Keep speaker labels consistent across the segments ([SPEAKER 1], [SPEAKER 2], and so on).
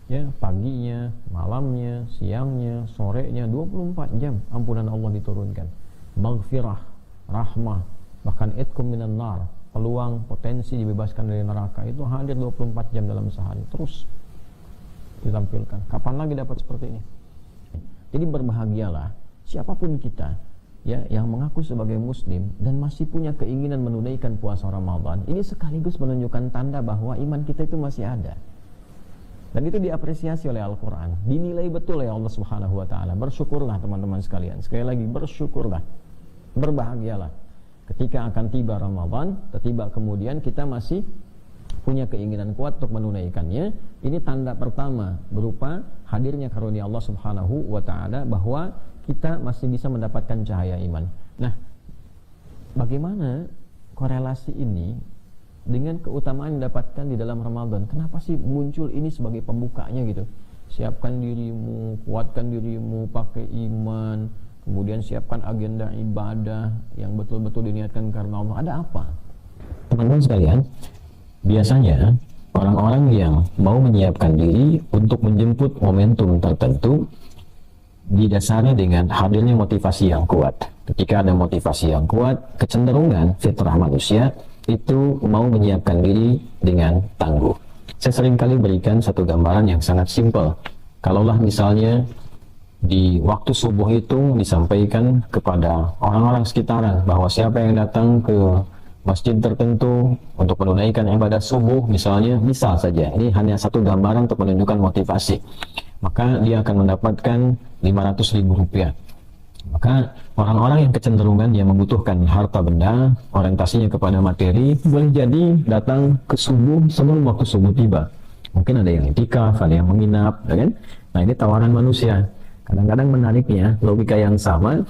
[SPEAKER 1] ya, paginya, malamnya, siangnya, sorenya, 24 jam ampunan Allah diturunkan, maghfirah, rahmah, bahkan itkum minan nar, peluang potensi dibebaskan dari neraka itu hadir 24 jam dalam sehari, terus ditampilkan. Kapan lagi dapat seperti ini? Jadi berbahagialah siapapun kita, ya, yang mengaku sebagai muslim dan masih punya keinginan menunaikan puasa Ramadan. Ini sekaligus menunjukkan tanda bahwa iman kita itu masih ada. Dan itu diapresiasi oleh Al-Quran, dinilai betul oleh Allah Subhanahu wa Ta'ala. Bersyukurlah teman-teman sekalian, sekali lagi bersyukurlah, berbahagialah ketika akan tiba Ramadan, tiba kemudian kita masih punya keinginan kuat untuk menunaikannya. Ini tanda pertama berupa hadirnya karunia Allah Subhanahu wa Ta'ala, bahwa kita masih bisa mendapatkan cahaya iman. Nah, bagaimana korelasi ini dengan keutamaan yang didapatkan di dalam Ramadan? Kenapa sih muncul ini sebagai pembukanya gitu? Siapkan dirimu, kuatkan dirimu pakai iman, kemudian siapkan agenda ibadah yang betul-betul diniatkan karena Allah. Ada apa?
[SPEAKER 2] Teman-teman sekalian, biasanya orang-orang yang mau menyiapkan diri untuk menjemput momentum tertentu didasari dengan hadirnya motivasi yang kuat. Ketika ada motivasi yang kuat, kecenderungan fitrah manusia itu mau menyiapkan diri dengan tangguh. Saya seringkali berikan satu gambaran yang sangat simpel. Kalaulah misalnya di waktu subuh itu disampaikan kepada orang-orang sekitaran bahwa siapa yang datang ke masjid tertentu untuk menunaikan ibadah subuh, misalnya, misal saja, ini hanya satu gambaran untuk menunjukkan motivasi, maka dia akan mendapatkan 500.000 rupiah. Maka orang-orang yang kecenderungan yang membutuhkan harta benda, orientasinya kepada materi, boleh jadi datang ke subuh sebelum waktu subuh tiba. Mungkin ada yang itikaf, ada yang menginap, ya kan? Nah, ini tawaran manusia. Kadang-kadang menariknya, logika yang sama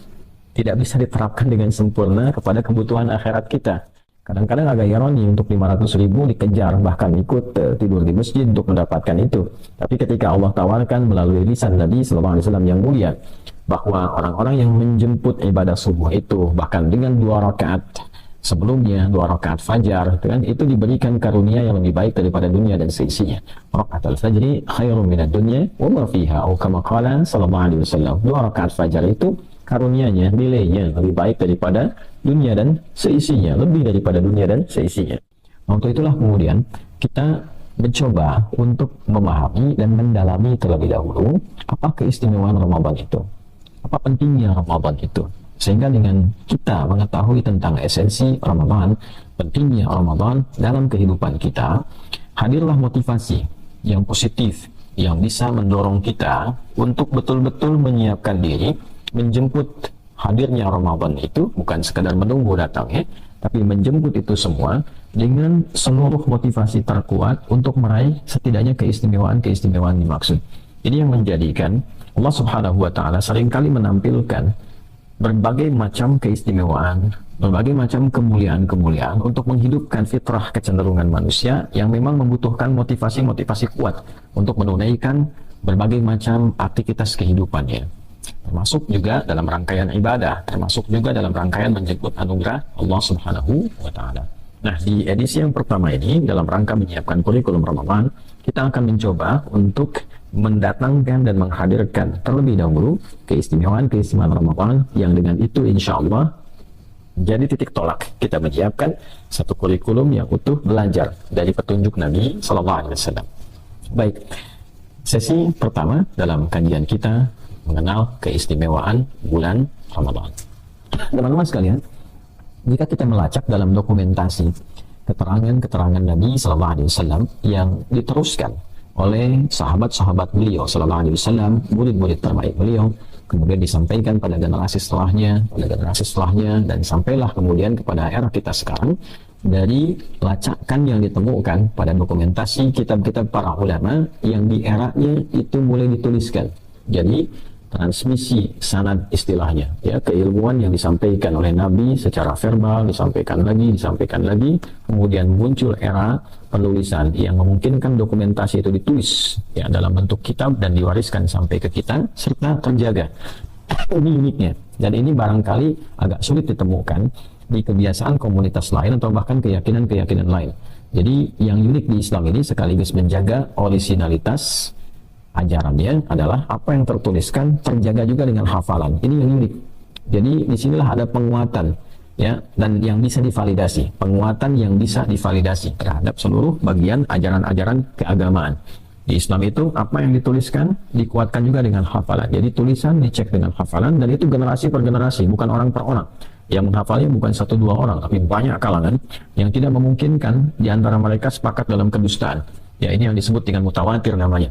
[SPEAKER 2] tidak bisa diterapkan dengan sempurna kepada kebutuhan akhirat kita. Kadang-kadang agak ironi, untuk 500.000 dikejar, bahkan ikut tidur di masjid untuk mendapatkan itu. Tapi ketika Allah tawarkan melalui lisan Nabi SAW yang mulia, bahwa orang-orang yang menjemput ibadah subuh itu, bahkan dengan 2 rakaat sebelumnya, 2 rakaat fajar, kan, itu diberikan karunia yang lebih baik daripada dunia dan seisinya. Rakaatul fajri khairum minad dunya wa ma fiha, atau kama qala sallallahu alaihi wasallam. 2 rakaat fajar itu karunianya, nilainya lebih baik daripada dunia dan seisinya, lebih daripada dunia dan seisinya. Nah, untuk itulah kemudian kita mencoba untuk memahami dan mendalami terlebih dahulu apa keistimewaan Ramadan itu, apa pentingnya Ramadan itu, sehingga dengan kita mengetahui tentang esensi Ramadan, pentingnya Ramadan dalam kehidupan kita, hadirlah motivasi yang positif yang bisa mendorong kita untuk betul-betul menyiapkan diri menjemput hadirnya Ramadan itu, bukan sekadar menunggu datangnya, tapi menjemput itu semua dengan seluruh motivasi terkuat untuk meraih setidaknya keistimewaan-keistimewaan dimaksud. Ini yang menjadikan Allah Subhanahu wa Ta'ala seringkali menampilkan berbagai macam keistimewaan, berbagai macam kemuliaan-kemuliaan untuk menghidupkan fitrah kecenderungan manusia yang memang membutuhkan motivasi-motivasi kuat untuk menunaikan berbagai macam aktivitas kehidupannya, termasuk juga dalam rangkaian ibadah, termasuk juga dalam rangkaian menjemput anugerah Allah Subhanahu wa Ta'ala. Nah, di edisi yang pertama ini, dalam rangka menyiapkan kurikulum Ramadan, kita akan mencoba untuk mendatangkan dan menghadirkan terlebih dahulu keistimewaan-keistimewaan Ramadan yang dengan itu insya Allah jadi titik tolak kita menyiapkan satu kurikulum yang utuh belajar dari petunjuk Nabi SAW. Baik, sesi pertama dalam kajian kita mengenal keistimewaan bulan Ramadan. Teman-teman sekalian, jika kita melacak dalam dokumentasi keterangan-keterangan Nabi SAW yang diteruskan oleh sahabat-sahabat beliau SAW, murid-murid terbaik beliau, kemudian disampaikan pada generasi setelahnya, dan sampailah kemudian kepada era kita sekarang, dari lacakan yang ditemukan pada dokumentasi kitab-kitab para ulama yang di eranya itu mulai dituliskan. Jadi transmisi sanad istilahnya, ya, keilmuan yang disampaikan oleh Nabi secara verbal disampaikan lagi, kemudian muncul era penulisan yang memungkinkan dokumentasi itu ditulis, ya, dalam bentuk kitab dan diwariskan sampai ke kita serta terjaga. Ini uniknya, dan ini barangkali agak sulit ditemukan di kebiasaan komunitas lain atau bahkan keyakinan-keyakinan lain. Jadi yang unik di Islam ini sekaligus menjaga orisinalitas ajarannya adalah apa yang tertuliskan terjaga juga dengan hafalan. Ini yang unik. Jadi disinilah ada penguatan, ya, dan yang bisa divalidasi, penguatan yang bisa divalidasi terhadap seluruh bagian ajaran-ajaran keagamaan. Di Islam itu apa yang dituliskan dikuatkan juga dengan hafalan. Jadi tulisan dicek dengan hafalan, dan itu generasi per generasi, bukan orang per orang. Yang menghafalnya bukan 1-2 orang, tapi banyak kalangan yang tidak memungkinkan di antara mereka sepakat dalam kedustaan. Ya, ini yang disebut dengan mutawatir namanya.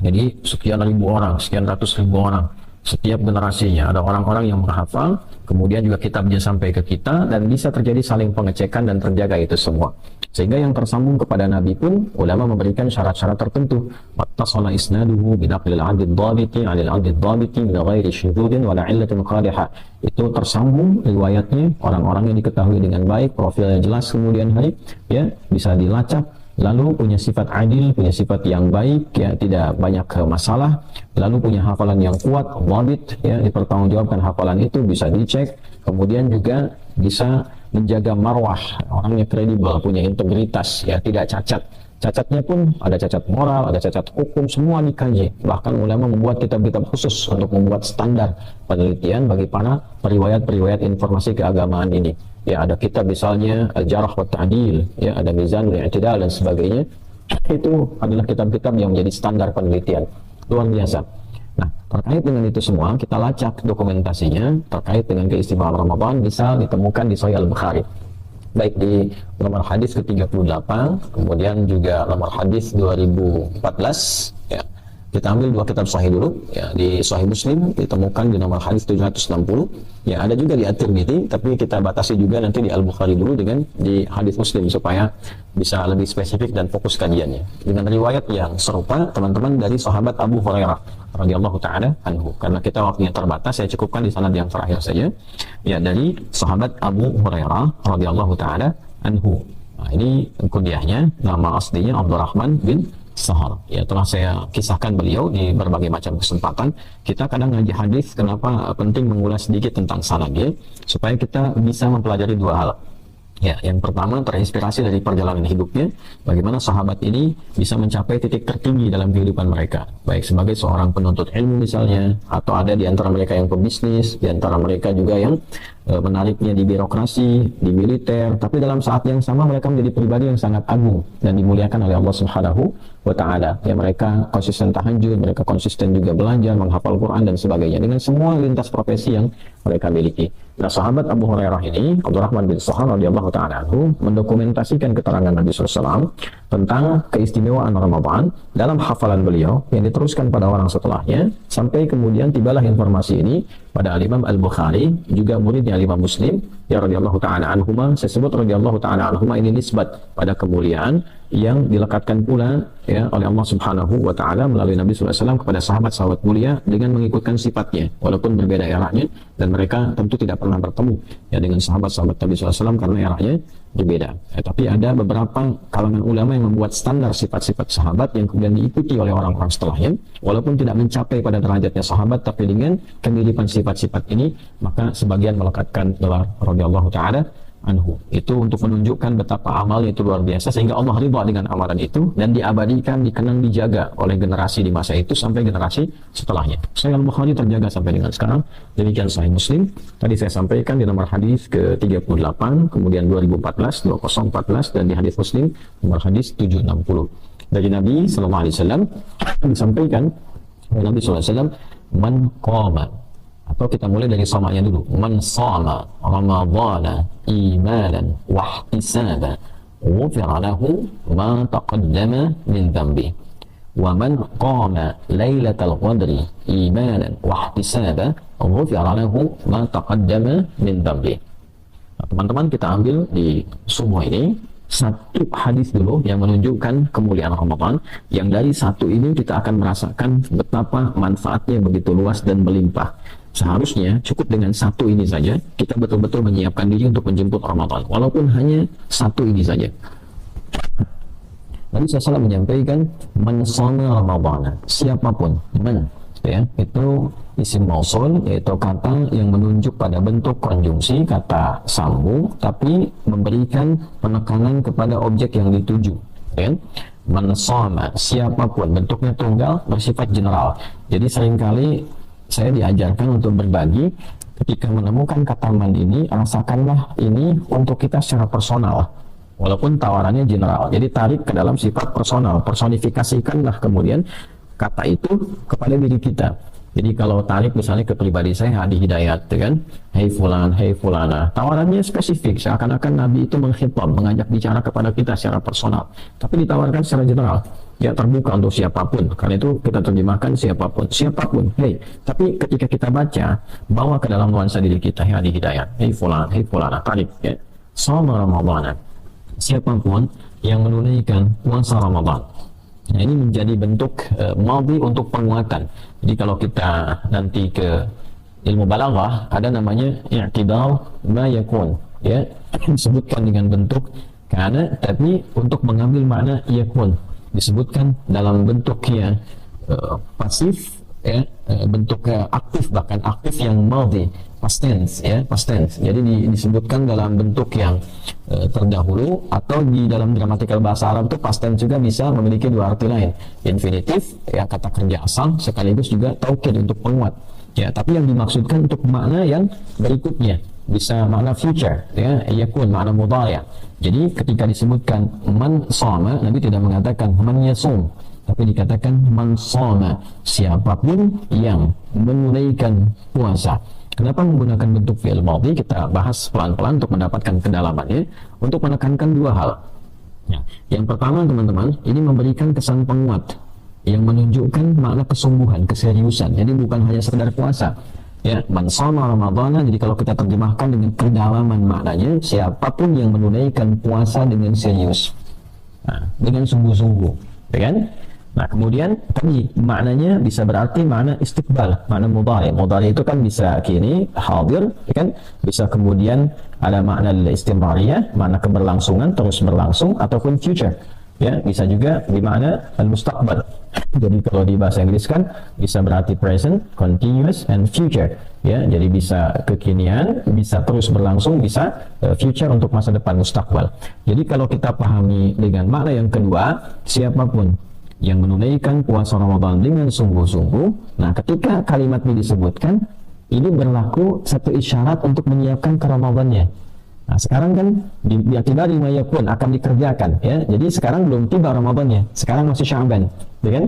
[SPEAKER 2] Jadi sekian ribu orang, sekian ratus ribu orang, setiap generasinya ada orang-orang yang menghafal, kemudian juga kitabnya sampai ke kita, dan bisa terjadi saling pengecekan dan terjaga itu semua. Sehingga yang tersambung kepada Nabi pun ulama memberikan syarat-syarat tertentu. Wattasala isnaduhu bidaqlil 'adid dhabiti 'alil 'adid dhabiti min ghairi syududin wala 'illatin qadihah. Itu tersambung riwayatnya, orang-orang yang diketahui dengan baik, profilnya jelas kemudian hari, ya, bisa dilacak, lalu punya sifat adil, punya sifat yang baik, ya, tidak banyak masalah, lalu punya hafalan yang kuat, dhabit, ya, dipertanggungjawabkan hafalan itu, bisa dicek, kemudian juga bisa menjaga marwah, orangnya kredibel, punya integritas, ya, tidak cacat. Cacatnya pun ada cacat moral, ada cacat hukum, semua dikaji. Bahkan ulama membuat kitab-kitab khusus untuk membuat standar penelitian bagi para periwayat-periwayat informasi keagamaan ini. Ya, ada kitab misalnya Al-Jarh wa Ta'dil, ya, ada Mizanul I'tidal dan sebagainya. Itu adalah kitab-kitab yang menjadi standar penelitian. Luar biasa. Nah, terkait dengan itu semua, kita lacak dokumentasinya terkait dengan keistimewaan Ramadan bisa ditemukan di Sahih Al-Bukhari. Baik di nomor hadis ke-38, kemudian juga nomor hadis 2014, ya. Kita ambil 2 kitab sahih dulu, ya. Di Sahih Muslim ditemukan di nomor hadis 760, ya, ada juga di At-Tirmidzi, tapi kita batasi juga nanti di Al-Bukhari dulu dengan di hadis Muslim supaya bisa lebih spesifik dan fokus kajiannya. Dengan riwayat yang serupa, teman-teman, dari sahabat Abu Hurairah radhiyallahu taala anhu. Karena kita waktunya terbatas, saya cukupkan di sanad yang terakhir saja. Ya, dari sahabat Abu Hurairah radhiyallahu taala anhu. Nah, ini kuliahnya, nama aslinya Abdurrahman bin Sahal. Ya, telah saya kisahkan beliau di berbagai macam kesempatan. Kita kadang ngaji hadis, kenapa penting mengulas sedikit tentang sanadnya, supaya kita bisa mempelajari 2 hal. Ya, yang pertama terinspirasi dari perjalanan hidupnya, bagaimana sahabat ini bisa mencapai titik tertinggi dalam kehidupan mereka, baik sebagai seorang penuntut ilmu misalnya, atau ada di antara mereka yang pebisnis, di antara mereka juga yang menariknya di birokrasi, di militer, tapi dalam saat yang sama mereka menjadi pribadi yang sangat agung dan dimuliakan oleh Allah Subhanahu wa Ta'ala. Ya, mereka konsisten tahajud, mereka konsisten juga belajar, menghafal Quran dan sebagainya, dengan semua lintas profesi yang mereka miliki. Nah, sahabat Abu Hurairah ini, Abdurrahman bin Sahal radhiyallahu ta'ala anhu, mendokumentasikan keterangan Nabi SAW tentang keistimewaan Ramadan dalam hafalan beliau yang diteruskan pada orang setelahnya, sampai kemudian tibalah informasi ini pada Al-Imam Al-Bukhari, juga muridnya Al-Imam Muslim, ya radhiyallahu ta'ala anhuma. Saya sebut radhiyallahu ta'ala anhuma ini nisbat pada kemuliaan yang dilekatkan pula, ya, oleh Allah Subhanahu wa Ta'ala melalui Nabi SAW kepada sahabat-sahabat mulia dengan mengikutkan sifatnya, walaupun berbeda eranya, dan mereka tentu tidak pernah bertemu, ya, dengan sahabat-sahabat Nabi SAW karena eranya berbeda. Tapi ada beberapa kalangan ulama yang membuat standar sifat-sifat sahabat yang kemudian diikuti oleh orang-orang setelahnya, walaupun tidak mencapai pada derajatnya sahabat, tapi dengan kemiripan sifat-sifat ini, maka sebagian melekatkan gelar radhiyallahu ta'ala anhu. Itu untuk menunjukkan betapa amalnya itu luar biasa, sehingga Allah ridha dengan amalan itu dan diabadikan, dikenang, dijaga oleh generasi di masa itu sampai generasi setelahnya. Sahih Al-Bukhari terjaga sampai dengan sekarang. Demikian Sahih Muslim, tadi saya sampaikan di nomor hadis ke-38, kemudian 2014, 2014, dan di hadis Muslim nomor hadis 760. Dari Nabi SAW disampaikan oleh Nabi SAW, man qama, atau kita mulai dari somanya dulu, man shama ramadhana imanan wa ihtisaban ghufira lahu ma taqaddama min dhanbi wa man qama lailatal qadri imanan wa ihtisaban ghufira lahu ma taqaddama min dhanbi. Nah, teman-teman, kita ambil di semua ini satu hadis dulu yang menunjukkan kemuliaan Ramadan, yang dari satu ini kita akan merasakan betapa manfaatnya begitu luas dan melimpah. Seharusnya cukup dengan satu ini saja kita betul-betul menyiapkan diri untuk menjemput Ramadan, walaupun hanya satu ini saja. Nabi SAW menyampaikan, man shoma Ramadan, siapapun, man, ya, itu isim mausul, yaitu kata yang menunjuk pada bentuk konjungsi, kata sambung, tapi memberikan penekanan kepada objek yang dituju, ya. Man shoma, siapapun, bentuknya tunggal, bersifat general. Jadi seringkali saya diajarkan untuk berbagi. Ketika menemukan kata man ini, rasakanlah ini untuk kita secara personal, walaupun tawarannya general. Jadi tarik ke dalam sifat personal, personifikasikanlah kemudian kata itu kepada diri kita. Jadi kalau tarik misalnya ke pribadi saya, Hadi Hidayat, kan, hey fulan, hey fulana, tawarannya spesifik, seakan-akan Nabi itu menghitab, mengajak bicara kepada kita secara personal, tapi ditawarkan secara general, ya terbuka untuk siapapun. Karena itu kita terjemahkan siapapun, hey. Tapi ketika kita baca, bawa ke dalam nuansa diri kita, hey Hadi Hidayat, hey fulan, hey fulana, tarik, ya. Shoma Ramadhana, siapapun yang menunaikan puasa Ramadan. Nah, ini menjadi bentuk madhi untuk penguatan. Jadi kalau kita nanti ke ilmu balaghah, ada namanya i'tidal ma yakun, ya, disebutkan dengan bentuk kana, tapi untuk mengambil makna yakun disebutkan dalam bentuk yang pasif, ya, bentuk aktif, bahkan aktif yang madhi, past tense, ya, past tense. Jadi disebutkan dalam bentuk yang terdahulu, atau di dalam gramatikal bahasa Arab itu past tense juga bisa memiliki dua arti lain, infinitif, ya, kata kerja asal, sekaligus juga taukid untuk penguat, ya. Tapi yang dimaksudkan untuk makna yang berikutnya, bisa makna future, ya, yakun, makna mudhari'. Jadi ketika disebutkan man shoma, Nabi tidak mengatakan man yasum, tapi dikatakan man shoma, siapapun yang menunaikan puasa. Kenapa menggunakan bentuk fi'il madhi? Kita bahas pelan-pelan untuk mendapatkan kedalamannya, untuk menekankan dua hal. Ya. Yang pertama, teman-teman, ini memberikan kesan penguat yang menunjukkan makna kesungguhan, keseriusan. Jadi bukan hanya sekedar puasa. Ya, man shoma Ramadhana, jadi kalau kita terjemahkan dengan kedalaman maknanya, siapapun yang menunaikan puasa dengan serius, nah, dengan sungguh-sungguh, ya kan? Nah, kemudian tadi maknanya bisa berarti makna istiqbal, makna mudhari'. Mudhari' itu kan bisa kini, hadir, ya kan? Bisa kemudian ada makna istimrariyah, makna keberlangsungan, terus berlangsung, ataupun future. Ya, bisa juga bermakna al-mustaqbal. Jadi kalau di bahasa Inggris kan bisa berarti present, continuous, and future. Ya, jadi bisa kekinian, bisa terus berlangsung, bisa future untuk masa depan, mustaqbal. Jadi kalau kita pahami dengan makna yang kedua, siapapun yang menunaikan puasa Ramadan dengan sungguh-sungguh. Nah, ketika kalimat ini disebutkan, ini berlaku satu isyarat untuk menyiapkan ke Ramadannya. Nah, sekarang kan diakibat lima yakun akan dikerjakan, ya. Jadi sekarang belum tiba Ramadannya, sekarang masih Sya'ban, ya kan?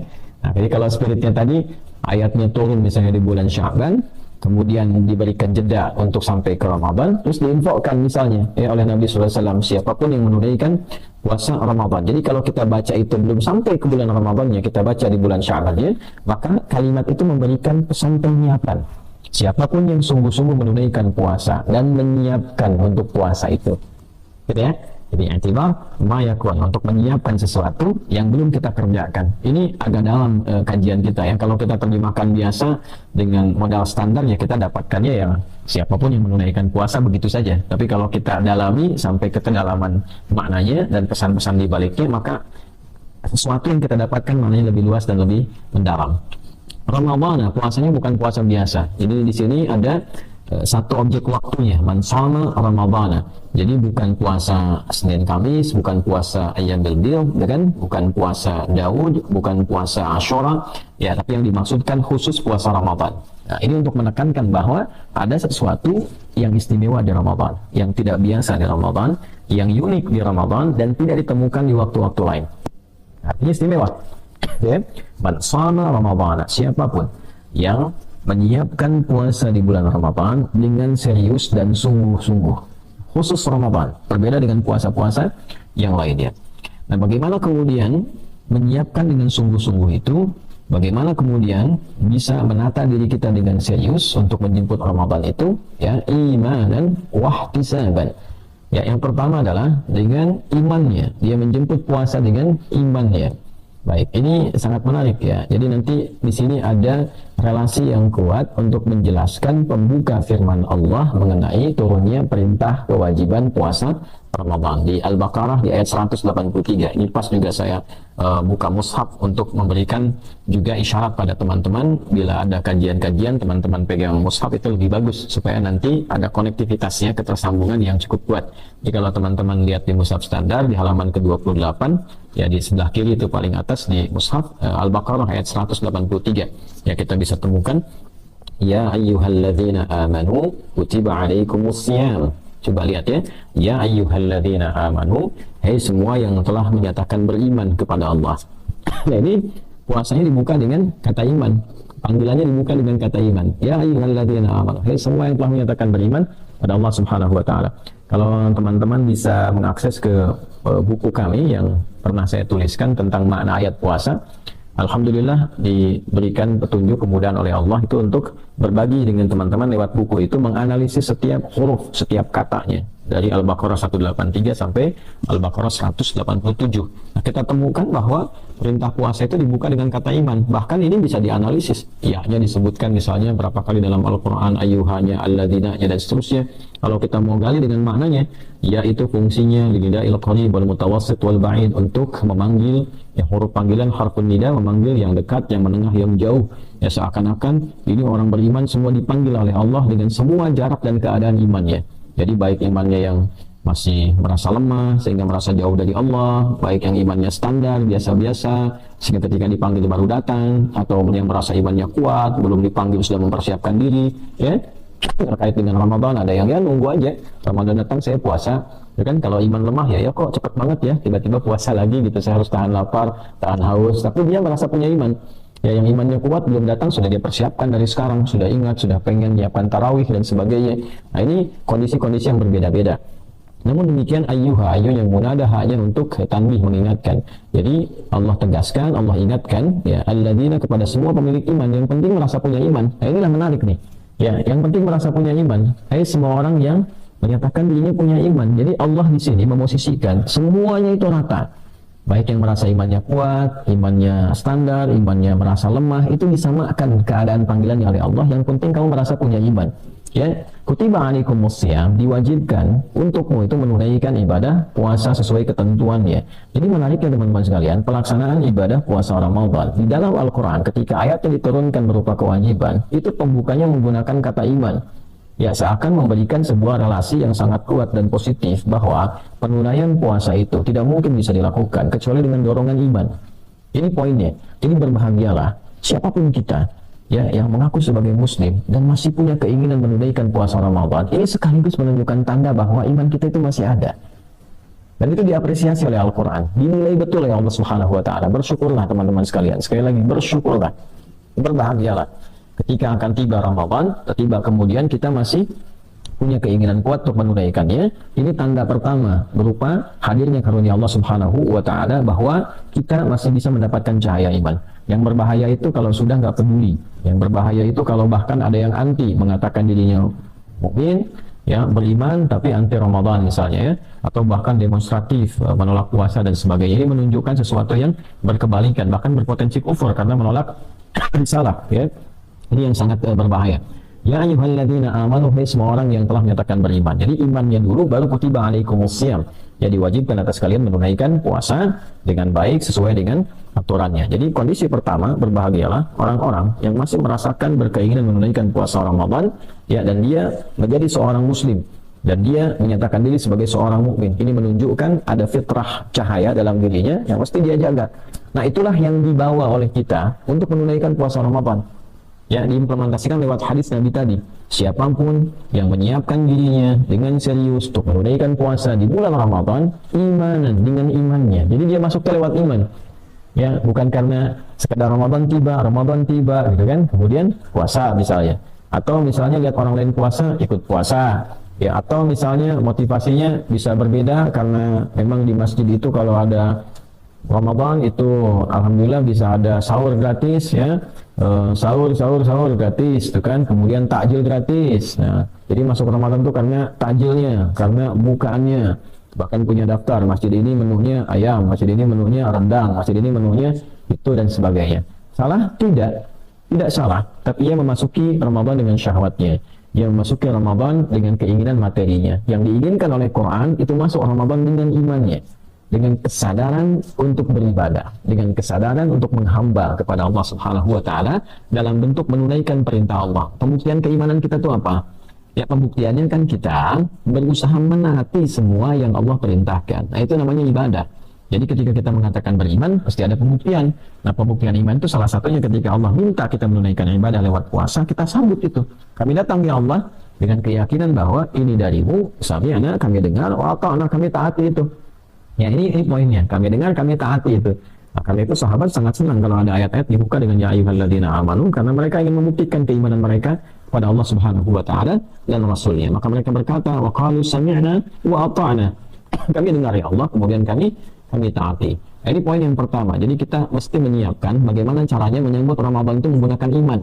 [SPEAKER 2] Nah, jadi kalau spiritnya tadi ayatnya turun misalnya di bulan Sya'ban, kemudian diberikan jeda untuk sampai ke Ramadan, terus diinfokan misalnya, ya, oleh Nabi SAW, siapapun yang menunaikan puasa Ramadan. Jadi kalau kita baca itu belum sampai ke bulan Ramadannya, kita baca di bulan Sya'bannya, maka kalimat itu memberikan pesan penyiapan. Siapapun yang sungguh-sungguh menunaikan puasa dan menyiapkan untuk puasa itu, gitu ya. Jadi i'tibar ma yakun, untuk menyiapkan sesuatu yang belum kita kerjakan. Ini agak dalam kajian kita, ya. Kalau kita terjemahkan biasa dengan modal standar, ya kita dapatkannya ya siapapun yang menunaikan puasa begitu saja. Tapi kalau kita dalami sampai ke kedalaman maknanya dan pesan-pesan di baliknya, maka sesuatu yang kita dapatkan maknanya lebih luas dan lebih mendalam. Ramadan, puasanya bukan puasa biasa. Jadi di sini ada satu objek waktunya, man shoma Ramadhana. Jadi bukan puasa Senin Kamis, bukan puasa Ayyamul Bid, ya kan? Bukan puasa Daud, bukan puasa Asyura, ya, tapi yang dimaksudkan khusus puasa Ramadan. Nah, ini untuk menekankan bahwa ada sesuatu yang istimewa di Ramadan, yang tidak biasa di Ramadan, yang unik di Ramadan dan tidak ditemukan di waktu-waktu lain. Artinya istimewa. Ya, man shoma Ramadhana, siapapun yang menyiapkan puasa di bulan Ramadan dengan serius dan sungguh-sungguh, khusus Ramadan, berbeda dengan puasa-puasa yang lainnya. Nah, bagaimana kemudian menyiapkan dengan sungguh-sungguh itu? Bagaimana kemudian bisa menata diri kita dengan serius untuk menjemput Ramadan itu? Ya, imanan wahtisaban. Ya, yang pertama adalah dengan imannya, dia menjemput puasa dengan imannya. Baik, ini sangat menarik, ya. Jadi nanti di sini ada relasi yang kuat untuk menjelaskan pembuka firman Allah mengenai turunnya perintah kewajiban puasa Ramadan di Al-Baqarah di ayat 183. Ini pas juga saya buka mushaf untuk memberikan juga isyarat pada teman-teman, bila ada kajian-kajian teman-teman pegang mushaf itu lebih bagus supaya nanti ada konektivitasnya, ketersambungan yang cukup kuat. Jadi kalau teman-teman lihat di mushaf standar di halaman ke-28 Ya, di sebelah kiri itu paling atas di mushaf Al-Baqarah ayat 183. Ya, kita bisa temukan ya ayyuhalladzina amanu kutiba alaikumussyam. Coba lihat ya. Ya ayyuhalladzina amanu, hai semua yang telah menyatakan beriman kepada Allah. Nah, ini puasanya dibuka dengan kata iman. Panggilannya dibuka dengan kata iman. Ya ayyuhalladzina amanu, hai semua yang telah menyatakan beriman pada Allah Subhanahu wa taala. Kalau teman-teman bisa mengakses ke buku kami yang pernah saya tuliskan tentang makna ayat puasa, alhamdulillah diberikan petunjuk kemudahan oleh Allah itu untuk berbagi dengan teman-teman lewat buku itu, menganalisis setiap huruf, setiap katanya dari Al-Baqarah 183 sampai Al-Baqarah 187. Nah, kita temukan bahwa perintah puasa itu dibuka dengan kata iman. Bahkan ini bisa dianalisis. Ya-nya disebutkan misalnya berapa kali dalam Al-Quran, ayyuhanya, alladzina-nya, dan seterusnya. Kalau kita mau gali dengan maknanya, yaitu fungsinya linida'il qarib wal mutawassit wal ba'id, untuk memanggil ya, huruf panggilan harfun nida, memanggil yang dekat, yang menengah, yang jauh. Ya, seakan-akan ini orang beriman semua dipanggil oleh Allah dengan semua jarak dan keadaan imannya. Jadi baik imannya yang masih merasa lemah sehingga merasa jauh dari Allah, baik yang imannya standar, biasa-biasa sehingga ketika dipanggil baru datang, atau yang merasa imannya kuat, belum dipanggil sudah mempersiapkan diri. Ya, terkait dengan Ramadan, ada yang ya nunggu aja Ramadan datang saya puasa, ya kan. Kalau iman lemah ya kok cepet banget ya tiba-tiba puasa lagi gitu, saya harus tahan lapar, tahan haus. Tapi dia merasa punya iman. Ya, yang imannya kuat belum datang sudah dia persiapkan dari sekarang, sudah ingat, sudah pengen nyiapkan tarawih dan sebagainya. Nah, ini kondisi-kondisi yang berbeda-beda. Namun demikian ayu yang munada hanya untuk tanbih, mengingatkan. Jadi Allah tegaskan, Allah ingatkan ya alladzina, kepada semua pemilik iman, yang penting merasa punya iman. Nah, inilah menarik nih. Ya, yang penting merasa punya iman. Hai semua orang yang menyatakan dirinya punya iman. Jadi Allah di sini memosisikan semuanya itu rata. Baik yang merasa imannya kuat, imannya standar, imannya merasa lemah, itu disamakan keadaan panggilannya oleh Allah. Yang penting kamu merasa punya iman. Ya, kutiba alaikumussyam, diwajibkan untukmu itu menunaikan ibadah puasa sesuai ketentuannya. Jadi menariknya teman-teman sekalian, pelaksanaan ibadah puasa Ramadan di dalam Al-Quran ketika ayatnya diturunkan berupa kewajiban, itu pembukanya menggunakan kata iman. Ya, seakan memberikan sebuah relasi yang sangat kuat dan positif bahwa penunaian puasa itu tidak mungkin bisa dilakukan kecuali dengan dorongan iman. Ini poinnya. Jadi berbahagialah siapapun kita ya yang mengaku sebagai muslim dan masih punya keinginan menunaikan puasa Ramadan. Ini sekaligus menunjukkan tanda bahwa iman kita itu masih ada. Dan itu diapresiasi oleh Al-Quran, dinilai betul oleh Allah Subhanahu wa taala. Bersyukurlah teman-teman sekalian. Sekali lagi bersyukurlah. Berbahagialah ketika akan tiba Ramadan, tiba kemudian kita masih punya keinginan kuat untuk menunaikannya. Ini tanda pertama berupa hadirnya karunia Allah Subhanahu wa taala bahwa kita masih bisa mendapatkan cahaya iman. Yang berbahaya itu kalau sudah nggak peduli. Yang berbahaya itu kalau bahkan ada yang anti, mengatakan dirinya mukmin, ya beriman tapi anti Ramadan misalnya ya, atau bahkan demonstratif menolak puasa dan sebagainya. Ini menunjukkan sesuatu yang berkebalikan, bahkan berpotensi kufur karena menolak risalah ya. Ini yang sangat berbahaya. Ya ayyuhalladzina amanu, hai semua orang yang telah menyatakan beriman. Jadi imannya dulu baru kutiba alaikumussyam. Ya, diwajibkan atas kalian menunaikan puasa dengan baik sesuai dengan aturannya. Jadi kondisi pertama, berbahagialah orang-orang yang masih merasakan berkeinginan menunaikan puasa Ramadan ya, dan dia menjadi seorang muslim dan dia menyatakan diri sebagai seorang mukmin. Ini menunjukkan ada fitrah cahaya dalam dirinya yang mesti dia jaga. Nah, itulah yang dibawa oleh kita untuk menunaikan puasa Ramadan. Ya, diimplementasikan lewat hadis Nabi tadi. Siapapun yang menyiapkan dirinya dengan serius untuk menunaikan puasa di bulan Ramadan, imanan dengan imannya. Jadi dia masuknya lewat iman. Ya, bukan karena sekedar Ramadan tiba gitu kan, kemudian puasa misalnya. Atau misalnya lihat orang lain puasa, ikut puasa. Ya, atau misalnya motivasinya bisa berbeda karena memang di masjid itu kalau ada Ramadan itu alhamdulillah bisa ada sahur gratis ya. Sahur gratis itu kan, kemudian takjil gratis. Nah, jadi masuk Ramadan itu karena takjilnya, karena bukaannya. Bahkan punya daftar, masjid ini menunya ayam, masjid ini menunya rendang, masjid ini menunya itu dan sebagainya. Salah? Tidak salah, tapi ia memasuki Ramadan dengan syahwatnya. Ia memasuki Ramadan dengan keinginan materinya. Yang diinginkan oleh Quran itu masuk Ramadan dengan imannya, dengan kesadaran untuk beribadah, dengan kesadaran untuk menghamba kepada Allah Subhanahu wa taala dalam bentuk menunaikan perintah Allah. Pembuktian keimanan kita itu apa? Ya, pembuktiannya kan kita berusaha menaati semua yang Allah perintahkan. Nah, itu namanya ibadah. Jadi ketika kita mengatakan beriman, pasti ada pembuktian. Nah, pembuktian iman itu salah satunya ketika Allah minta kita menunaikan ibadah lewat puasa, kita sambut itu. Kami datang ya Allah dengan keyakinan bahwa ini darimu, sami'na, kami dengar, wa ata'na, kami taati itu. Ya, ini poinnya. Kami dengar, kami taati itu. Nah, karena itu sahabat sangat senang kalau ada ayat-ayat dibuka dengan ya ayyuhalladzina amanu, karena mereka ingin membuktikan keimanan mereka pada Allah Subhanahu wa taala dan Rasulnya. Maka mereka berkata, wa qalu sami'na wa ata'na. Kami dengar ya Allah, kemudian kami taati. Nah, ini poin yang pertama. Jadi kita mesti menyiapkan bagaimana caranya menyambut Ramadan itu menggunakan iman.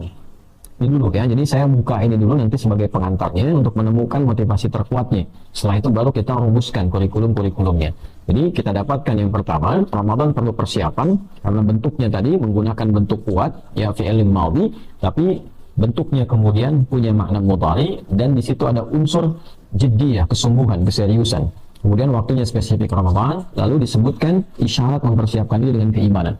[SPEAKER 2] Ini dulu ya. Jadi saya buka ini dulu nanti sebagai pengantarnya untuk menemukan motivasi terkuatnya. Setelah itu baru kita rumuskan kurikulum-kurikulumnya. Jadi kita dapatkan yang pertama, Ramadan perlu persiapan karena bentuknya tadi menggunakan bentuk kuat ya fi'il madhi, tapi bentuknya kemudian punya makna mudhari dan di situ ada unsur jiddiyah, kesungguhan, keseriusan. Kemudian waktunya spesifik Ramadan, lalu disebutkan isyarat mempersiapkan diri dengan keimanan.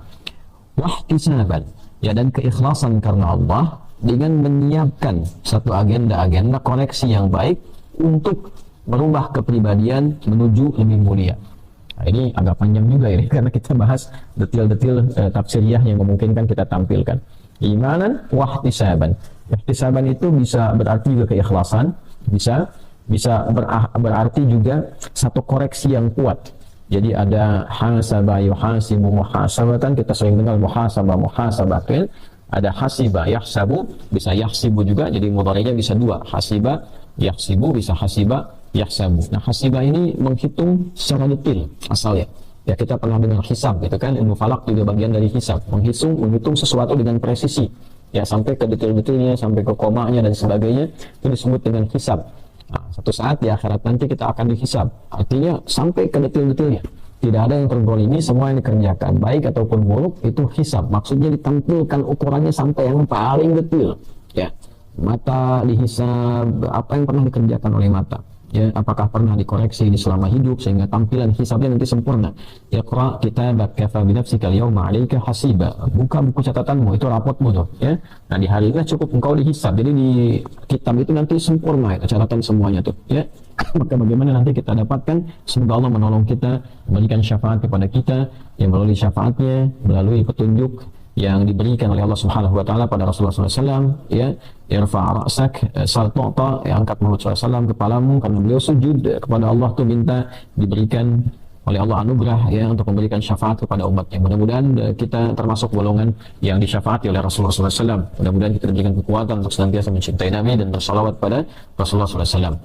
[SPEAKER 2] Wahtisaban, ya, dan keikhlasan karena Allah dengan menyiapkan satu agenda koneksi yang baik untuk merubah kepribadian menuju lebih mulia. Nah, ini agak panjang juga ini karena kita bahas detil-detil tafsiriyah yang memungkinkan kita tampilkan. Imanan wahtisaban. Ihtisaban itu bisa berarti juga keikhlasan, bisa berarti juga satu koreksi yang kuat. Jadi ada hasaba yuhasibu muhasabatan, kita sering dengar muhasabatin. Ada hasiba yahsabu, bisa yahsibu juga, jadi mudhari'nya bisa dua, hasiba yahsibu, bisa hasiba yahsabu. Nah, hasiba ini menghitung secara detail asalnya. Ya, kita pernah dengar hisab gitu kan, ilmu falak juga bagian dari hisab, menghitung sesuatu dengan presisi. Ya, sampai ke detail-detailnya, sampai ke komanya dan sebagainya, itu disebut dengan hisab. Nah, satu saat di akhirat nanti kita akan dihisab. Artinya sampai ke detail-detailnya. Tidak ada yang terzalimi, semua yang dikerjakan, baik ataupun buruk, itu hisab. Maksudnya ditampilkan ukurannya sampai yang paling detail. Ya, mata dihisab, apa yang pernah dikerjakan oleh mata. Ya, apakah pernah dikoreksi di selama hidup sehingga tampilan hisabnya nanti sempurna. Iqra kitabaka kafa bi nafsika al-yawma 'alaika hasiba. Buka buku catatanmu, itu rapotmu tuh, ya. Nah, di hari ini cukup engkau dihisab. Jadi di kitab itu nanti sempurna itu catatan semuanya tuh, ya. Maka bagaimana nanti kita dapatkan, semoga Allah menolong kita, memberikan syafaat kepada kita, yang melalui syafaatnya, melalui petunjuk yang diberikan oleh Allah Subhanahu wa taala pada Rasulullah SAW, ya, irfa' ra'sak sal tu'ta, ya, angkat mulut SAW kepalamu, karena beliau sujud kepada Allah tuh minta diberikan oleh Allah anugerah ya untuk memberikan syafaat kepada umatnya. Mudah-mudahan kita termasuk golongan yang disyafaati oleh Rasulullah SAW. Mudah-mudahan kita diberikan kekuatan untuk senantiasa mencintai Nabi dan bersalawat pada Rasulullah SAW.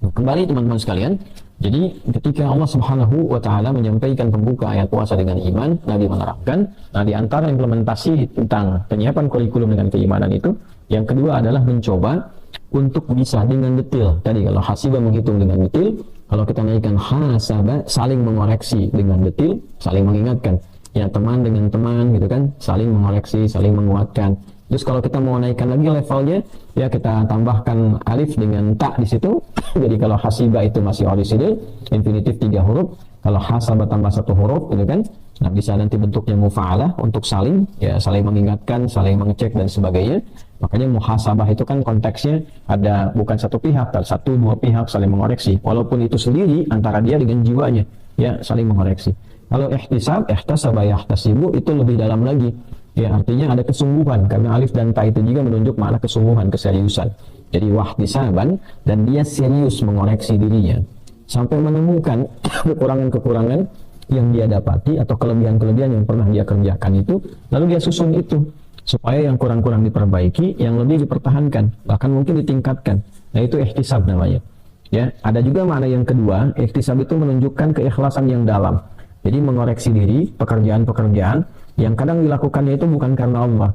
[SPEAKER 2] Kembali teman-teman sekalian, jadi ketika Allah Subhanahu wa taala menyampaikan pembuka ayat puasa dengan iman, Nabi menerapkan. Nah, di antara implementasi tentang penyiapan kurikulum dengan keimanan itu, yang kedua adalah mencoba untuk bisa dengan detail. Tadi kalau hasibah menghitung dengan detail, kalau kita naikkan hasabah, saling mengoreksi dengan detail, saling mengingatkan. Ya, teman dengan teman gitu kan, saling mengoreksi, saling menguatkan. Terus kalau kita mau naikkan lagi levelnya, ya kita tambahkan alif dengan ta di situ. Jadi kalau hasiba itu masih orisinil, infinitif 3 huruf. Kalau hasabah tambah 1 huruf, gitu kan. Nah, bisa nanti bentuknya mufa'alah untuk saling, ya saling mengingatkan, saling mengecek dan sebagainya. Makanya muhasabah itu kan konteksnya ada bukan satu pihak, tapi 1-2 pihak saling mengoreksi. Walaupun itu sendiri antara dia dengan jiwanya, ya saling mengoreksi. Kalau ihtisab, ihtasaba yahtasibu itu lebih dalam lagi. Ya, artinya ada kesungguhan, karena alif dan ta itu juga menunjuk makna kesungguhan, keseriusan. Jadi wahtisaban, dan dia serius mengoreksi dirinya sampai menemukan kekurangan-kekurangan yang dia dapati atau kelebihan-kelebihan yang pernah dia kerjakan itu, lalu dia susun itu supaya yang kurang-kurang diperbaiki, yang lebih dipertahankan, bahkan mungkin ditingkatkan. Nah, itu ihtisab namanya. Ya, ada juga makna yang kedua, ihtisab itu menunjukkan keikhlasan yang dalam. Jadi mengoreksi diri, pekerjaan-pekerjaan yang kadang dilakukannya itu bukan karena Allah.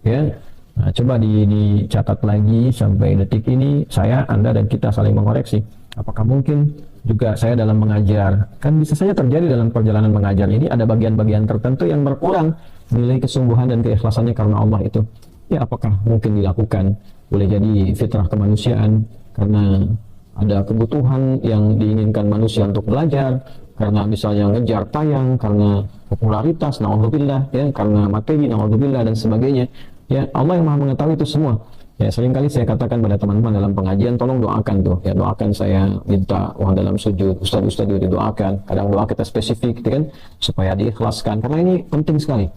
[SPEAKER 2] Ya, nah, coba dicatat lagi sampai detik ini, Anda dan kita saling mengoreksi. Apakah mungkin juga saya dalam mengajar, kan bisa saja terjadi dalam perjalanan mengajar ini ada bagian-bagian tertentu yang berkurang nilai kesungguhan dan keikhlasannya karena Allah itu. Ya, apakah mungkin dilakukan? Boleh jadi fitrah kemanusiaan, karena ada kebutuhan yang diinginkan manusia untuk belajar, karena misalnya ngejar tayang, karena popularitas, na'udzubillah, ya, karena materi, na'udzubillah dan sebagainya. Ya, Allah yang Maha mengetahui itu semua. Ya, seringkali saya katakan pada teman-teman dalam pengajian, tolong doakan tuh, ya doakan, saya minta uang dalam sujud, ustaz-ustaz juga didoakan, kadang doa kita spesifik, gitu kan, supaya diikhlaskan, karena ini penting sekali.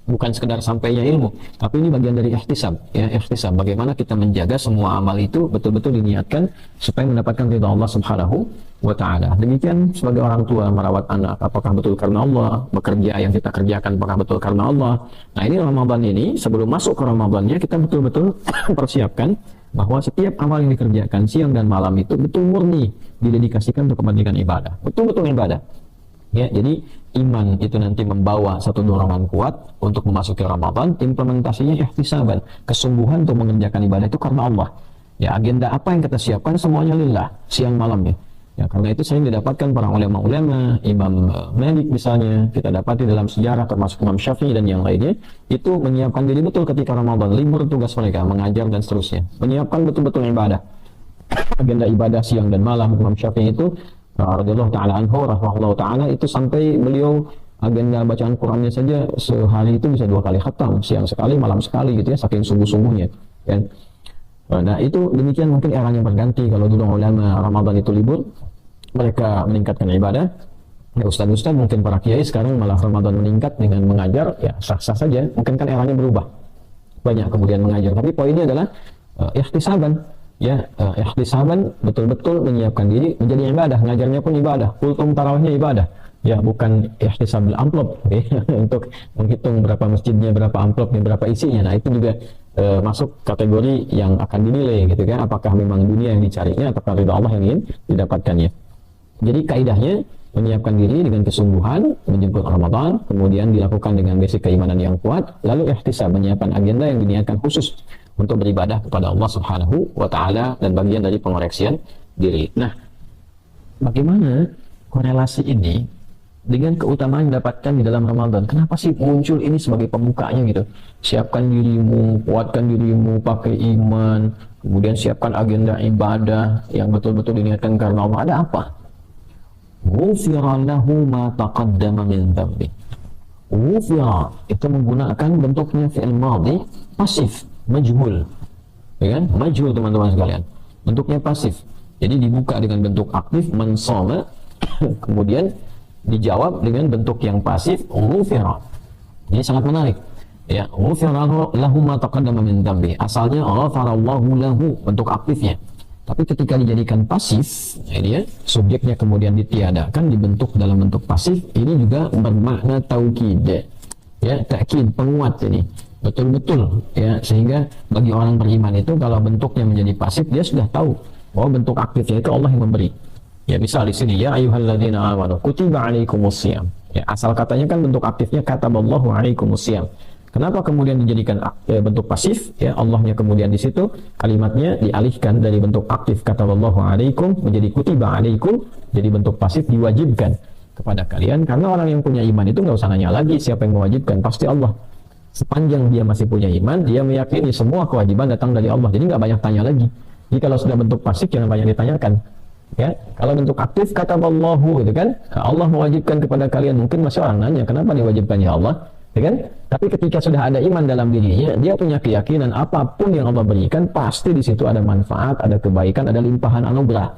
[SPEAKER 2] Bukan sekedar sampainya ilmu, tapi ini bagian dari ihtisab, ya ihtisab. Bagaimana kita menjaga semua amal itu betul-betul diniatkan supaya mendapatkan ridha Allah Subhanahu wa Ta'ala. Demikian sebagai orang tua merawat anak, apakah betul karena Allah? Bekerja yang kita kerjakan apakah betul karena Allah? Nah, ini Ramadan ini, sebelum masuk ke Ramadannya, kita betul-betul persiapkan bahwa setiap amal yang dikerjakan siang dan malam itu betul murni didedikasikan untuk kepentingan ibadah, betul-betul ibadah. Ya, jadi iman itu nanti membawa satu dorongan kuat untuk memasuki Ramadan. Implementasinya ihtisaban, kesungguhan untuk mengerjakan ibadah itu karena Allah. Ya, agenda apa yang kita siapkan semuanya lillah, siang malamnya. Ya, karena itu sering didapatkan para ulama-ulama, Imam Malik misalnya, kita dapati dalam sejarah termasuk Imam Syafi'i dan yang lainnya, itu menyiapkan diri betul ketika Ramadan, libur tugas mereka, mengajar dan seterusnya. Menyiapkan betul-betul ibadah. Agenda ibadah siang dan malam. Imam Syafi'i itu radhiyallahu ta'ala anhu, rahimahullahu ta'ala, itu sampai beliau agenda bacaan Qurannya saja sehari itu bisa 2 kali khatam, siang sekali, malam sekali gitu ya, saking sungguh-sungguhnya kan. Nah, itu demikian. Mungkin eranya berganti. Kalau dulu ulama Ramadan itu libur, mereka meningkatkan ibadah. Ya, ustaz-ustaz mungkin para kiai sekarang malah Ramadan meningkat dengan mengajar, ya sah-sah saja. Mungkin kan eranya berubah, banyak kemudian mengajar. Tapi poinnya adalah ihtisaban. Ya, ihtisaban, betul-betul menyiapkan diri menjadi ibadah. Ngajarnya pun ibadah, kultum tarawihnya ibadah. Ya, bukan ihtisab bil amplop ya, untuk menghitung berapa masjidnya, berapa amplopnya, berapa isinya. Nah, itu juga masuk kategori yang akan dinilai gitu kan, apakah memang dunia yang dicarinya ataukah ridha Allah yang ingin didapatkannya. Jadi kaidahnya menyiapkan diri dengan kesungguhan menjemput Ramadan, kemudian dilakukan dengan basic keimanan yang kuat, lalu ihtisab, menyiapkan agenda yang diniatkan khusus untuk beribadah kepada Allah Subhanahu wa Ta'ala dan bagian dari pengoreksian diri. Nah, bagaimana korelasi ini dengan keutamaan yang didapatkan di dalam Ramadan? Kenapa sih muncul ini sebagai pembukanya gitu? Siapkan dirimu, kuatkan dirimu pakai iman, kemudian siapkan agenda ibadah yang betul-betul diniatkan karena Allah. Ada apa? Ghufira lahu ma taqaddama min dhanbi. Ghufira itu menggunakan bentuknya fi'il madhi pasif, majhul, ya kan? Majhul teman-teman sekalian, bentuknya pasif. Jadi dibuka dengan bentuk aktif, man shoma, kemudian dijawab dengan bentuk yang pasif, ghufira. Ini sangat menarik. Ya, ghufira lahu ma taqaddama min dhanbi. Asalnya ghafarallahu lahu, bentuk aktifnya. Tapi ketika dijadikan pasif, ini ya, subjeknya kemudian ditiadakan, dibentuk dalam bentuk pasif, ini juga bermakna taukid. Ya, takkid, penguat ini. Betul-betul ya, sehingga bagi orang beriman itu kalau bentuknya menjadi pasif, dia sudah tahu bahwa bentuk aktifnya itu Allah yang memberi. Ya, misal di sini ya ayyuhalladzina amanu kutiba alaikumusiyam. Ya, asal katanya kan bentuk aktifnya kataballahu alaikumusiyam. Kenapa kemudian dijadikan bentuk pasif? Ya, Allahnya kemudian di situ kalimatnya dialihkan dari bentuk aktif kataballahu alaikum menjadi kutiba alaikum, jadi bentuk pasif, diwajibkan kepada kalian. Karena orang yang punya iman itu nggak usah nanya lagi siapa yang mewajibkan, pasti Allah. Sepanjang dia masih punya iman, dia meyakini semua kewajiban datang dari Allah, jadi nggak banyak tanya lagi. Jadi kalau sudah bentuk pasif jangan banyak ditanyakan. Ya, kalau bentuk aktif kataballahu gitu kan, Allah mewajibkan kepada kalian, mungkin masih orang nanya kenapa diwajibkan ya Allah, ya kan? Tapi ketika sudah ada iman dalam dirinya, dia punya keyakinan apapun yang Allah berikan pasti di situ ada manfaat, ada kebaikan, ada limpahan anugerah.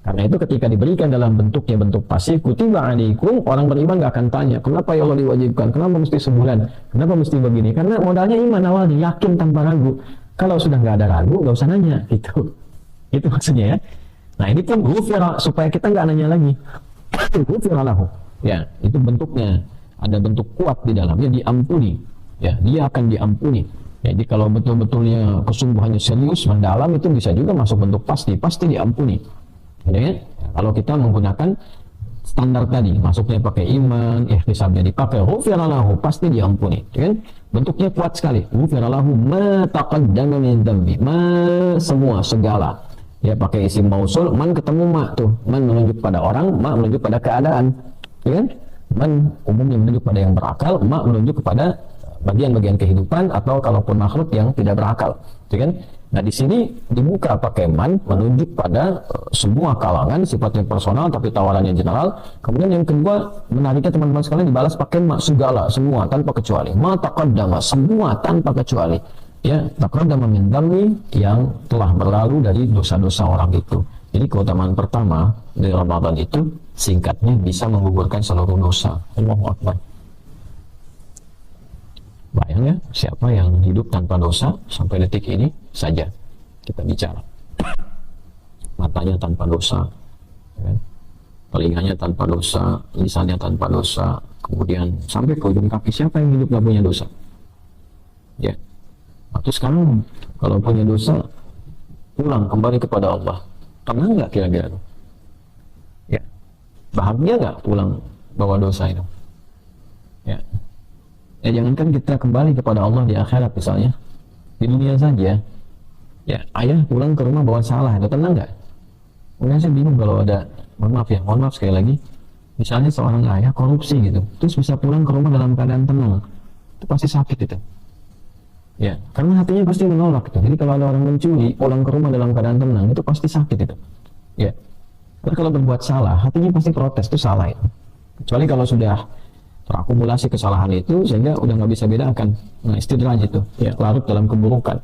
[SPEAKER 2] Karena itu ketika diberikan dalam bentuknya bentuk pasif, kutiba alaikum, orang beriman gak akan tanya kenapa ya Allah diwajibkan, kenapa mesti sebulan, kenapa mesti begini, karena modalnya iman awalnya, yakin tanpa ragu. Kalau sudah nggak ada ragu, nggak usah nanya gitu. Itu maksudnya ya. Nah, ini pun ghufira, supaya kita nggak nanya lagi. Ghufira lahu. Ya, itu bentuknya. Ada bentuk kuat di dalamnya, diampuni. Ya, dia akan diampuni. Ya, jadi kalau betul-betulnya kesungguhannya serius, mendalam, itu bisa juga masuk bentuk pasti diampuni. Ya, kalau kita menggunakan standar tadi, masuknya pakai iman, ihtisabnya dipakai, ghufira lahu, pasti diampuni. Ya, kan? Bentuknya kuat sekali. Ghufira lahu ma taqaddama min dhanbi. Ma, semua, segala. Ya, pakai isim mausul, man ketemu ma tuh. Man menunjuk pada orang, ma menunjuk pada keadaan. Ya kan? Man umumnya menunjuk pada yang berakal, ma menunjuk kepada bagian-bagian kehidupan atau kalaupun makhluk yang tidak berakal. Ya kan? Nah, di sini dibuka pakai man, menunjuk pada semua kalangan, sifatnya personal tapi tawarannya general. Kemudian yang kedua, menariknya teman-teman sekalian dibalas pakai ma, segala, semua tanpa kecuali. Ma taqaddama, semua tanpa kecuali. ya taqaddama min dhammi, yang telah berlalu dari dosa-dosa orang itu. Jadi keutamaan pertama dari Ramadan itu singkatnya bisa menggugurkan seluruh dosa. Allahu Akbar. Bayang ya, siapa yang hidup tanpa dosa sampai detik ini saja kita bicara. Matanya tanpa dosa, ya kan? Telinganya tanpa dosa, lisannya tanpa dosa, kemudian sampai ke ujung kaki, siapa yang hidup gak punya dosa? Ya. Atau sekarang kalau punya dosa, pulang kembali kepada Allah, tenang nggak kira-kira? Ya. Bahagia nggak pulang bawa dosa itu? Ya. Ya jangankan kita kembali kepada Allah di akhirat misalnya, di dunia saja, ya ayah pulang ke rumah bawa salah, itu tenang nggak? Mungkin saya bingung kalau ada, mohon maaf sekali lagi, misalnya seorang ayah korupsi gitu, terus bisa pulang ke rumah dalam keadaan tenang, itu pasti sakit itu. Ya, karena hatinya pasti menolak itu. Jadi kalau ada orang mencuri, pulang ke rumah dalam keadaan tenang, itu pasti sakit itu. Ya, karena kalau berbuat salah, hatinya pasti protes, itu salah itu. Kecuali kalau sudah terakumulasi kesalahan itu sehingga udah nggak bisa bedakan, nah istidraj itu, ya larut dalam keburukan.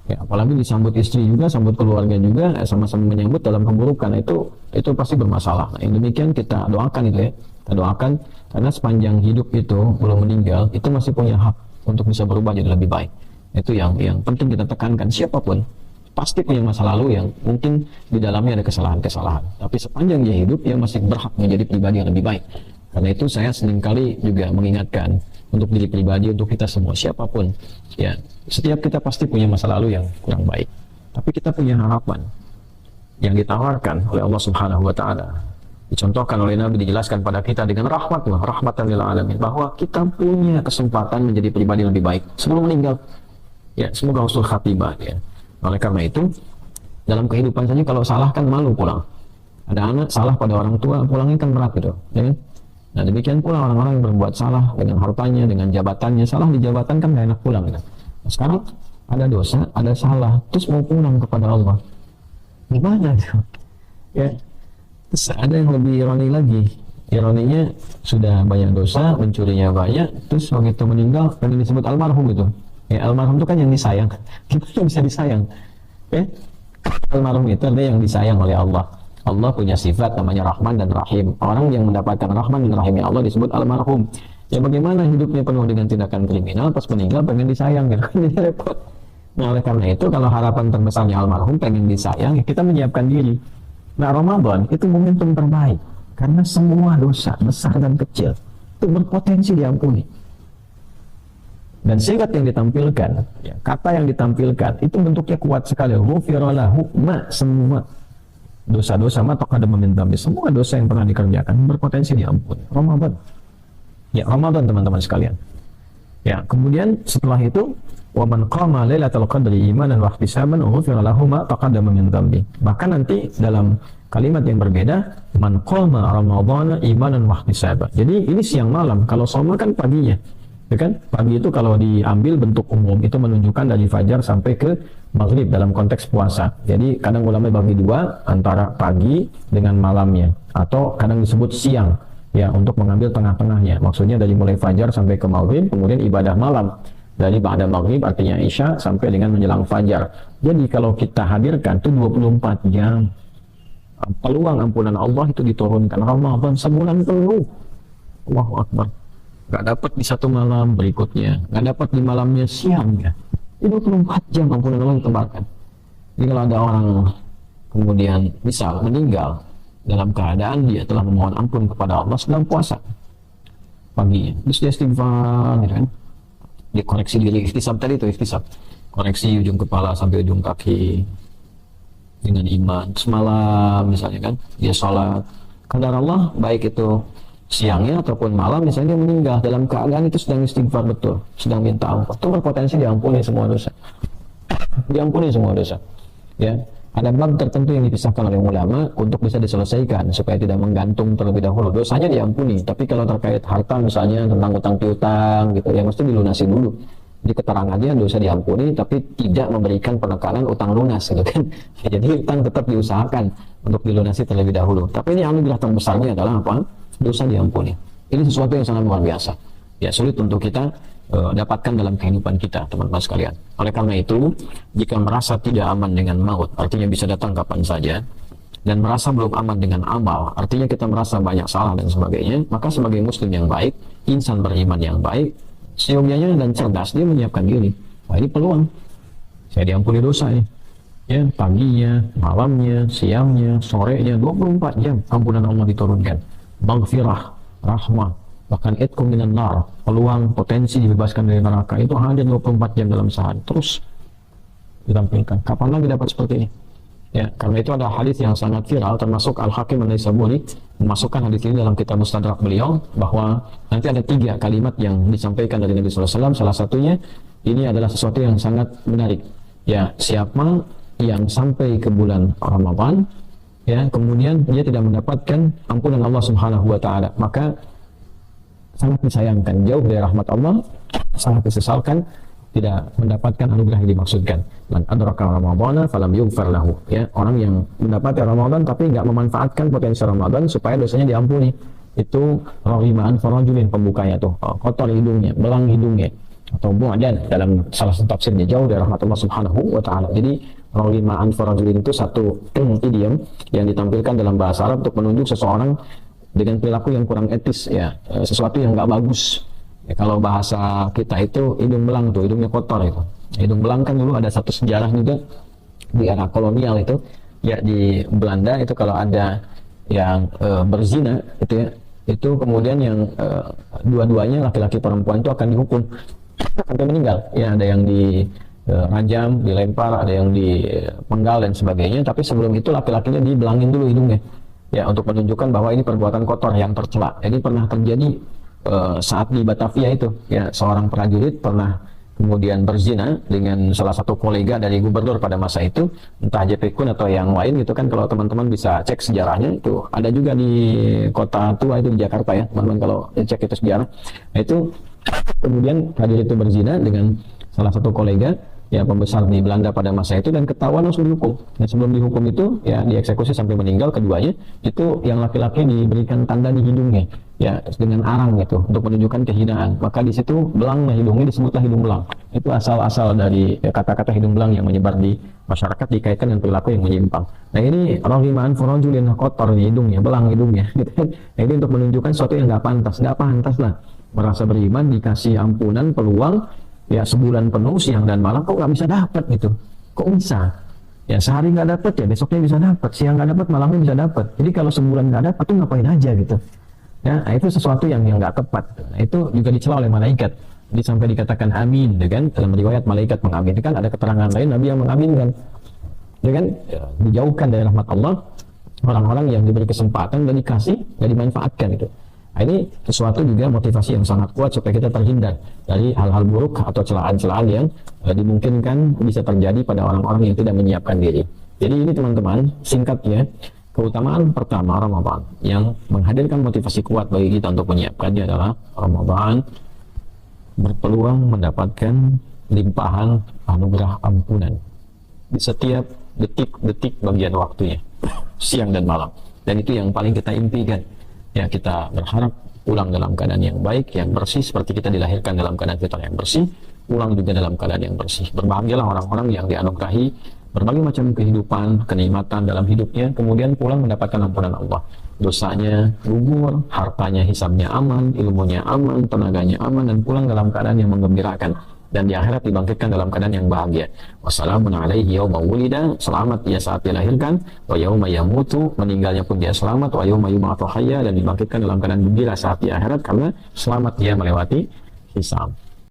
[SPEAKER 2] Ya, apalagi disambut istri juga, sambut keluarga juga, sama-sama menyambut dalam keburukan, itu pasti bermasalah. Nah, yang demikian kita doakan itu ya, kita doakan karena sepanjang hidup itu belum meninggal, itu masih punya hak untuk bisa berubah jadi lebih baik. Itu yang penting kita tekankan. Siapapun pasti punya masa lalu yang mungkin di dalamnya ada kesalahan-kesalahan, tapi sepanjang dia hidup, dia masih berhak menjadi pribadi yang lebih baik. Karena itu saya seringkali juga mengingatkan untuk diri pribadi, untuk kita semua, siapapun, ya, setiap kita pasti punya masa lalu yang kurang baik, tapi kita punya harapan yang ditawarkan oleh Allah Subhanahu wa Ta'ala, dicontohkan oleh Nabi, dijelaskan pada kita dengan rahmatan lil alamin, bahwa kita punya kesempatan menjadi pribadi yang lebih baik sebelum meninggal. Ya, semoga husnul khatimah ya. Oleh karena itu, dalam kehidupan saja kalau salah kan malu pulang. Ada anak salah pada orang tua, pulangnya kan berat gitu, ya kan? Nah demikian pula orang-orang yang berbuat salah dengan hartanya, dengan jabatannya, salah di jabatan kan gak enak pulang gitu. Nah, sekarang ada dosa, ada salah, terus mau pulang kepada Allah, gimana gitu? Ya, terus ada yang lebih ironi lagi. Ironinya sudah banyak dosa, mencurinya banyak, terus begitu meninggal pengen disebut almarhum gitu. Ya, almarhum itu kan yang disayang. Gimana bisa disayang? Ya, almarhum itu artinya yang disayang oleh Allah. Allah punya sifat namanya Rahman dan Rahim. Orang yang mendapatkan Rahman dan Rahimnya Allah disebut almarhum. Ya bagaimana hidupnya penuh dengan tindakan kriminal, pas meninggal pengen disayang gitu. Jadi repot. Nah oleh karena itu kalau harapan terbesarnya almarhum pengen disayang, ya kita menyiapkan diri. Nah Ramadan itu momentum terbaik karena semua dosa besar dan kecil itu berpotensi diampuni. Dan singkat yang ditampilkan, ya, kata yang ditampilkan itu bentuknya kuat sekali. Ghufira lahu ma, semua dosa-dosa ma taqaddama min dhanbi, semua dosa yang pernah dikerjakan berpotensi diampuni. Ramadan. Ya, Ramadan teman-teman sekalian. Ya, kemudian setelah itu wa man qama lailatul qadri imanan wa ihtisaban ghufira lahu ma taqaddama min dhanbi. Bahkan nanti dalam kalimat yang berbeda, man qama ramadhana imanan wa ihtisaban. Jadi ini siang malam, kalau shaum kan paginya. Ya kan? Pagi itu kalau diambil bentuk umum itu menunjukkan dari fajar sampai ke maghrib dalam konteks puasa. Jadi kadang ulama bagi dua antara pagi dengan malamnya, atau kadang disebut siang ya untuk mengambil tengah-tengahnya. Maksudnya dari mulai fajar sampai ke maghrib, kemudian ibadah malam dari ba'da maghrib artinya isya sampai dengan menjelang fajar. Jadi kalau kita hadirkan itu 24 jam. Peluang ampunan Allah itu diturunkan Ramadan sebulan penuh. Allahu Akbar. Gak dapat di satu malam berikutnya, gak dapat di malamnya siangnya. Itu 24 jam ampunan Allah ditebarkan. Jadi kalau ada orang kemudian misal meninggal dalam keadaan dia telah memohon ampun kepada Allah sedang puasa paginya, terus dia istighfar, ya kan? Dia koreksi diri, ihtisab tadi itu ihtisab, koreksi ujung kepala sampai ujung kaki dengan iman. Semalam misalnya kan dia sholat, kadar Allah baik itu siangnya ataupun malam misalnya dia meninggal dalam keadaan itu sedang istighfar betul, sedang minta ampun, itu berpotensi diampuni semua dosa. Diampuni semua dosa. Ya, ada bab tertentu yang dipisahkan oleh ulama untuk bisa diselesaikan supaya tidak menggantung terlebih dahulu. Dosanya diampuni, tapi kalau terkait harta misalnya tentang utang piutang gitu ya mesti dilunasi dulu. Di keterangannya dosa diampuni tapi tidak memberikan penekanan utang lunas gitu kan. Jadi utang tetap diusahakan untuk dilunasi terlebih dahulu. Tapi ini anugerah terbesarnya adalah apa? Dosa diampuni. Ini sesuatu yang sangat luar biasa. Ya sulit untuk kita dapatkan dalam kehidupan kita, teman-teman sekalian. Oleh karena itu, jika merasa tidak aman dengan maut, artinya bisa datang kapan saja, dan merasa belum aman dengan amal, artinya kita merasa banyak salah dan sebagainya, maka sebagai muslim yang baik, insan beriman yang baik, seyogyanya dan cerdas, dia menyiapkan diri. Wah, ini peluang. Saya diampuni dosa nih. Ya, paginya, malamnya, siangnya, sorenya, 24 jam ampunan Allah diturunkan. Maghfirah, rahmah, bahkan itqum minan nar, peluang potensi dibebaskan dari neraka itu hadir 24 jam dalam sehari. Terus ditampilkan. Kapan lagi dapat seperti ini? Ya, karena itu ada hadis yang sangat viral, termasuk Al-Hakim An-Naisaburi memasukkan hadis ini dalam kitab Mustadrak beliau, bahwa nanti ada 3 kalimat yang disampaikan dari Nabi SAW. Salah satunya ini adalah sesuatu yang sangat menarik. Ya, siapa yang sampai ke bulan Ramadan, ya, kemudian dia tidak mendapatkan ampunan Allah Subhanahu wa taala, maka sangat disayangkan, jauh dari rahmat Allah, sangat disesalkan, tidak mendapatkan anugerah yang dimaksudkan. Man adraka Ramadhana falam yughfar lahu. Ya, orang yang mendapati Ramadan tapi nggak memanfaatkan potensi Ramadan supaya dosanya diampuni. Itu rawimaan farajulin, pembukanya tuh, kotor hidungnya, belang hidungnya, atau bu'dan dalam salah satu tafsirnya, jauh dari rahmat Allah Subhanahu wa taala. Jadi rawimaan farajulin itu satu idiom yang ditampilkan dalam bahasa Arab untuk menunjuk seseorang dengan perilaku yang kurang etis, ya, sesuatu yang nggak bagus. Ya, kalau bahasa kita itu hidung belang tuh, hidungnya kotor itu. Hidung belang kan dulu ada satu sejarah juga di era kolonial itu, ya, di Belanda itu kalau ada yang berzina itu, ya, itu kemudian yang dua-duanya laki-laki perempuan itu akan dihukum sampai meninggal. Ya, ada yang dirajam, dilempar, ada yang dipenggal dan sebagainya. Tapi sebelum itu laki-lakinya dibelangin dulu hidungnya, ya, untuk menunjukkan bahwa ini perbuatan kotor yang tercela. Ini pernah terjadi saat di Batavia itu, ya, seorang prajurit pernah kemudian berzina dengan salah satu kolega dari gubernur pada masa itu, entah JP Kun atau yang lain gitu kan. Kalau teman-teman bisa cek sejarahnya, itu ada juga di kota tua itu di Jakarta, ya teman-teman, kalau cek itu sejarah. Nah, itu kemudian prajurit itu berzina dengan salah satu kolega, ya, pembesar di Belanda pada masa itu, dan ketahuan langsung dihukum. Dan sebelum dihukum itu, ya, dieksekusi sampai meninggal keduanya. Itu yang laki-laki diberikan tanda di hidungnya, ya, dengan arang itu untuk menunjukkan kehinaan. Maka di situ belangnya hidungnya disebutlah hidung belang. Itu asal-asal dari kata-kata hidung belang yang menyebar di masyarakat dikaitkan dengan perilaku yang menyimpang. Nah, ini rahiman furajulin, kotor nih hidungnya, belang hidungnya gitu kan. Nah, ini untuk menunjukkan sesuatu yang nggak pantas lah. Merasa beriman dikasih ampunan, peluang, ya, sebulan penuh siang dan malam, kok nggak bisa dapat gitu? Kok bisa? Ya, sehari nggak dapat, ya besoknya bisa dapat, siang nggak dapat, malamnya bisa dapat. Jadi kalau sebulan nggak dapat tuh ngapain aja gitu? Ya, nah, itu sesuatu yang nggak tepat. Nah, itu juga dicela oleh malaikat. Jadi sampai dikatakan amin, ya kan? Dalam riwayat malaikat mengaminkan, ada keterangan lain Nabi yang mengaminkan. Ya kan? Ya, dijauhkan dari rahmat Allah orang-orang yang diberi kesempatan dan dikasih, dan dimanfaatkan itu. Nah, ini sesuatu juga motivasi yang sangat kuat supaya kita terhindar dari hal-hal buruk atau celaan-celaan yang dimungkinkan bisa terjadi pada orang-orang yang tidak menyiapkan diri. Jadi ini teman-teman, singkatnya, keutamaan pertama Ramadan yang menghadirkan motivasi kuat bagi kita untuk menyiapkannya adalah Ramadan berpeluang mendapatkan limpahan anugerah ampunan di setiap detik-detik bagian waktunya, siang dan malam. Dan itu yang paling kita impikan. Ya, kita berharap pulang dalam keadaan yang baik, yang bersih, seperti kita dilahirkan dalam keadaan fitrah yang bersih, pulang juga dalam keadaan yang bersih. Berbahagialah orang-orang yang dianugerahi berbagai macam kehidupan, kenikmatan dalam hidupnya, kemudian pulang mendapatkan ampunan Allah. Dosanya gugur, hartanya hisabnya aman, ilmunya aman, tenaganya aman, dan pulang dalam keadaan yang menggembirakan. Dan di akhirat dibangkitkan dalam keadaan yang bahagia. Wassalamun alaihi yauma wulida, selamat dia saat dilahirkan, wa yauma yamutu, meninggalnya pun dia selamat, wa yauma yub'atsu hayya, dan dibangkitkan dalam keadaan gembira saat di akhirat karena selamat dia melewati hisab.